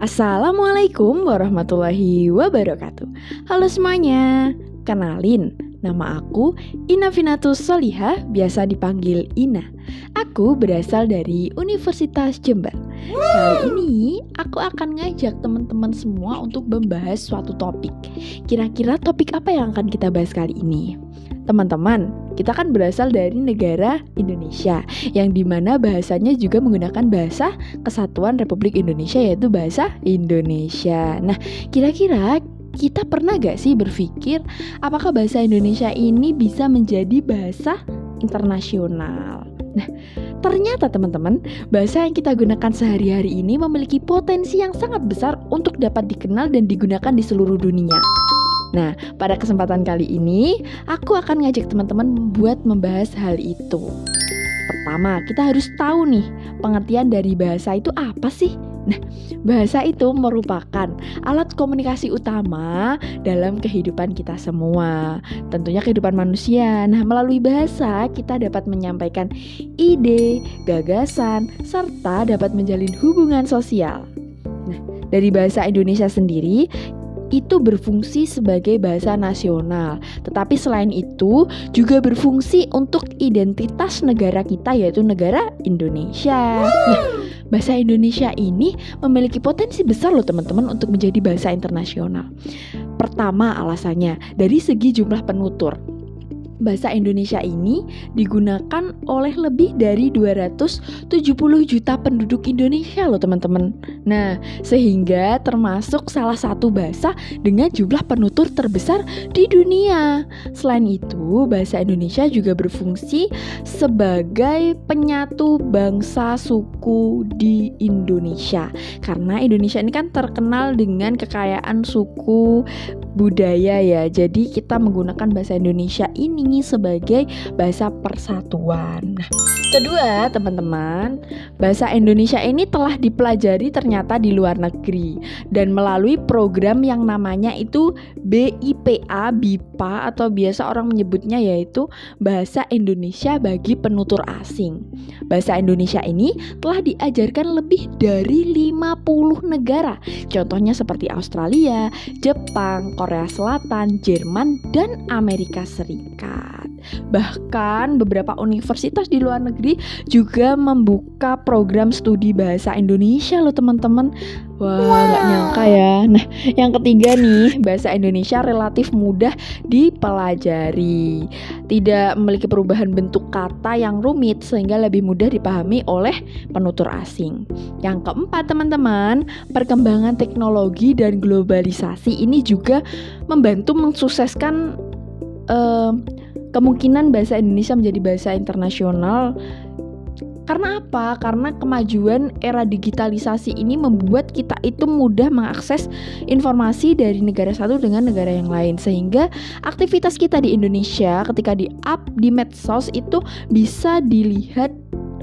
Assalamualaikum warahmatullahi wabarakatuh. Halo semuanya, kenalin, nama aku Ina Finatus Solihah, biasa dipanggil Ina. Aku berasal dari Universitas Jember. Kali ini aku akan ngajak teman-teman semua untuk membahas suatu topik. Kira-kira topik apa yang akan kita bahas kali ini? Teman-teman, kita kan berasal dari negara Indonesia, yang dimana bahasanya juga menggunakan bahasa Kesatuan Republik Indonesia, yaitu bahasa Indonesia. Nah, kira-kira kita pernah gak sih berpikir apakah bahasa Indonesia ini bisa menjadi bahasa internasional? Nah, ternyata teman-teman, bahasa yang kita gunakan sehari-hari ini memiliki potensi yang sangat besar untuk dapat dikenal dan digunakan di seluruh dunia. Nah, pada kesempatan kali ini, aku akan ngajak teman-teman buat membahas hal itu. Pertama, kita harus tahu nih, pengertian dari bahasa itu apa sih? Nah, bahasa itu merupakan alat komunikasi utama dalam kehidupan kita semua. Tentunya kehidupan manusia. Nah, melalui bahasa, kita dapat menyampaikan ide, gagasan, serta dapat menjalin hubungan sosial. Nah, dari bahasa Indonesia sendiri, itu berfungsi sebagai bahasa nasional, tetapi selain itu juga berfungsi untuk identitas negara kita, yaitu negara Indonesia. Nah, bahasa Indonesia ini memiliki potensi besar loh teman-teman untuk menjadi bahasa internasional. Pertama, alasannya dari segi jumlah penutur. Bahasa Indonesia ini digunakan oleh lebih dari 270 juta penduduk Indonesia loh teman-teman. Nah, sehingga termasuk salah satu bahasa dengan jumlah penutur terbesar di dunia. Selain itu, bahasa Indonesia juga berfungsi sebagai penyatu bangsa suku di Indonesia. Karena Indonesia ini kan terkenal dengan kekayaan suku budaya ya. Jadi kita menggunakan bahasa Indonesia ini sebagai bahasa persatuan. Nah, kedua, teman-teman, bahasa Indonesia ini telah dipelajari ternyata di luar negeri dan melalui program yang namanya itu BIPA atau biasa orang menyebutnya yaitu Bahasa Indonesia bagi Penutur Asing. Bahasa Indonesia ini telah diajarkan lebih dari 50 negara. Contohnya seperti Australia, Jepang, Korea Selatan, Jerman, dan Amerika Serikat. Bahkan beberapa universitas di luar negeri juga membuka program studi bahasa Indonesia loh teman-teman. Wah, gak nyangka ya. Nah, yang ketiga nih, bahasa Indonesia relatif mudah dipelajari. Tidak memiliki perubahan bentuk kata yang rumit sehingga lebih mudah dipahami oleh penutur asing. Yang keempat teman-teman, perkembangan teknologi dan globalisasi ini juga membantu mensukseskan kemungkinan bahasa Indonesia menjadi bahasa internasional. Karena apa? Karena kemajuan era digitalisasi ini membuat kita itu mudah mengakses informasi dari negara satu dengan negara yang lain, sehingga aktivitas kita di Indonesia ketika di-up di medsos itu bisa dilihat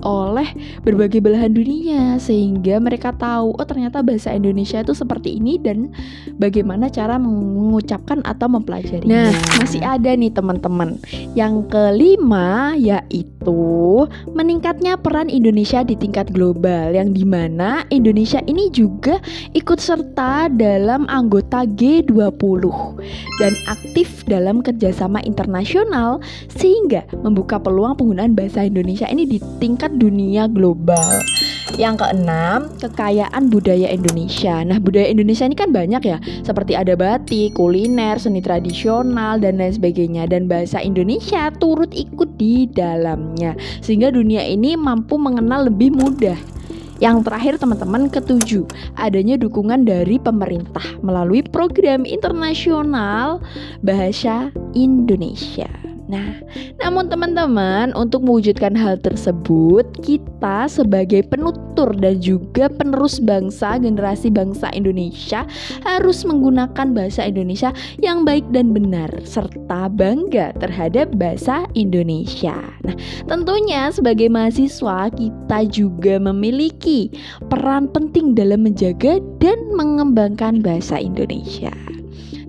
oleh berbagai belahan dunia, sehingga mereka tahu oh ternyata bahasa Indonesia itu seperti ini dan bagaimana cara mengucapkan atau mempelajarinya. Nah, masih ada nih teman-teman. Yang kelima yaitu meningkatnya peran Indonesia di tingkat global, yang dimana Indonesia ini juga ikut serta dalam anggota G20 dan aktif dalam kerjasama internasional, sehingga membuka peluang penggunaan bahasa Indonesia ini di tingkat dunia global. Yang keenam, kekayaan budaya Indonesia. Nah, budaya Indonesia ini kan banyak ya, seperti ada batik, kuliner, seni tradisional, dan lain sebagainya. Dan bahasa Indonesia turut ikut di dalamnya, sehingga dunia ini mampu mengenal lebih mudah. Yang terakhir teman-teman, ketujuh, adanya dukungan dari pemerintah melalui program internasional bahasa Indonesia. Nah, namun teman-teman, untuk mewujudkan hal tersebut, kita sebagai penutur dan juga penerus bangsa, generasi bangsa Indonesia harus menggunakan bahasa Indonesia yang baik dan benar, serta bangga terhadap bahasa Indonesia. Nah, tentunya sebagai mahasiswa, kita juga memiliki peran penting dalam menjaga dan mengembangkan bahasa Indonesia.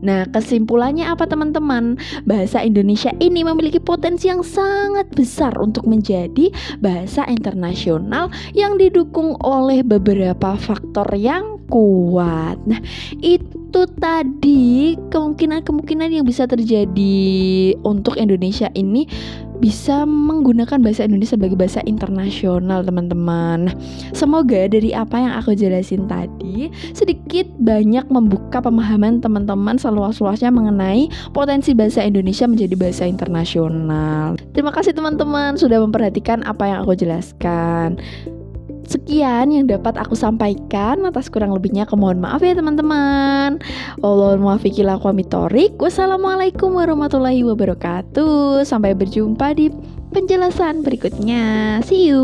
Nah, kesimpulannya apa teman-teman? Bahasa Indonesia ini memiliki potensi yang sangat besar untuk menjadi bahasa internasional yang didukung oleh beberapa faktor yang kuat. Nah, itu tadi kemungkinan yang bisa terjadi untuk Indonesia ini bisa menggunakan bahasa Indonesia sebagai bahasa internasional, teman-teman. Semoga dari apa yang aku jelasin tadi sedikit banyak membuka pemahaman teman-teman seluas-luasnya mengenai potensi bahasa Indonesia menjadi bahasa internasional. Terima kasih teman-teman sudah memperhatikan apa yang aku jelaskan. Sekian yang dapat aku sampaikan, atas kurang lebihnya mohon maaf ya teman-teman. Wallahul muwaffiq ila aqwamit thoriq. Wassalamualaikum warahmatullahi wabarakatuh. Sampai berjumpa di penjelasan berikutnya. See you.